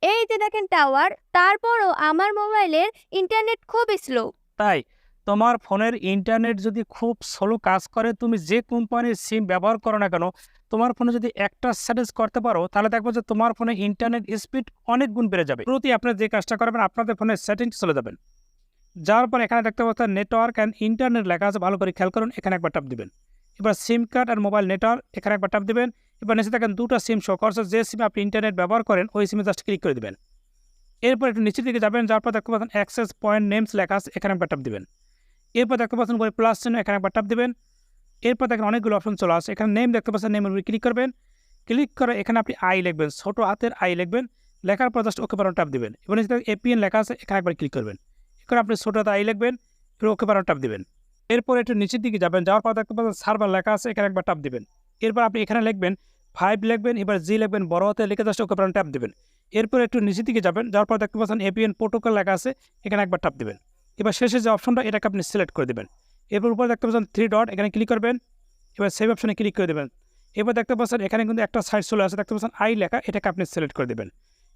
এই যে দেখেন টাওয়ার, তারপরও আমার মোবাইলের ইন্টারনেট খুবই স্লো। তাই তোমার ফোনের ইন্টারনেট যদি খুব স্লো কাজ করে, তুমি যে কোম্পানির সিম ব্যবহার করো না কেন, তোমার ফোনে যদি একটা সেটিংস করতে পারো, তাহলে দেখবো যে তোমার ফোনে ইন্টারনেট স্পিড অনেক গুণ বেড়ে যাবে। প্রতি আপনার যে কাজটা করবেন, আপনাদের ফোনের সেটিংস চলে যাবেন। যাওয়ার পর এখানে দেখতে পাচ্ছেন নেটওয়ার্ক অ্যান্ড ইন্টারনেট লেখা আছে, ভালো করে খেয়াল করুন, এখানে একবার টাপ দিবেন। এবার সিম কার্ড আর মোবাইল নেটওয়ার্ক, এখানে একবার টাপ দিবেন। এবার নিচে দেখেন দুটো সিম শো করছে, যে সিমে আপনি ইন্টারনেট ব্যবহার করেন ওই সিমে জাস্ট ক্লিক করে দিবেন। এরপর একটু নিচের দিকে যাবেন, যাওয়ার পর দেখতে পাচ্ছেন অ্যাক্সেস পয়েন্ট নেমস লেখা আছে, এখানে একবার টাপ দিবেন। এরপর দেখতে পাচ্ছেন উপরে প্লাস চিহ্ন, এখানে একবার টাপ দিবেন। এরপর দেখেন অনেকগুলো অপশন চলে আসে, এখানে নেম দেখতে পাচ্ছেন, নেমের উপরে ক্লিক করবেন। ক্লিক করে এখানে আপনি আই লিখবেন, ছোট হাতের আই লিখবেন। লেখার পর জাস্ট ওকে বাটন টাপ দিবেন। এবার নিচে এপিএন লেখা আছে, এখানে একবার ক্লিক করবেন। এরপর আপনি ছোট হাতে আই লিখবেন, এবার ওকে বাটন টাপ দিবেন। এরপর একটু নিচের দিকে যাবেন, যাওয়ার পর দেখতে পাচ্ছেন সার্ভার লেখা আছে, এখানে একবার টাপ দিবেন। এরপর আপনি এখানে লিখবেন 5 লিখবেন, এবার জি লিখবেন, বড় হাতে লিখে জাস্ট ওকে বাটন টাপ দিবেন। এরপর একটু নিচের দিকে যাবেন, যাওয়ার পর দেখতে পাচ্ছেন এপিএন প্রোটোকল লেখা আছে, এখানে একবার টাপ দিবেন। এবার শেষে যে অপশনটা, এটাকে আপনি সিলেক্ট করে দেবেন। এরপর উপরে দেখতে পাচ্ছেন 3 ডট, এখানে ক্লিক করবেন। এবার সেভ অপশনে ক্লিক করে দেবেন। এবার দেখতে পাচ্ছেন এখানে কিন্তু একটা সাইট চলে আসে, দেখতে পাচ্ছেন আই লেখা, এটাকে আপনি সিলেক্ট করে দেবেন।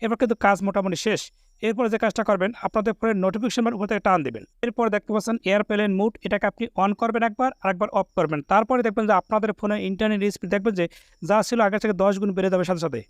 এরপর কিন্তু কাজ মোটামুটি শেষ। এরপর যে কাজটা করবেন, আপনাদের ফোনের নোটিফিকেশন বার উপর থেকে টান দেবেন। এরপর দেখতে পাচ্ছেন এয়ারপ্লেন মুড, এটাকে আপনি অন করবেন একবার, আরেকবার অফ করবেন। তারপরে দেখবেন যে আপনাদের ফোনের ইন্টারনেট স্পিড দেখবেন যে যা ছিল আগের থেকে 10 গুণ বেড়ে যাবে সাথে সাথে।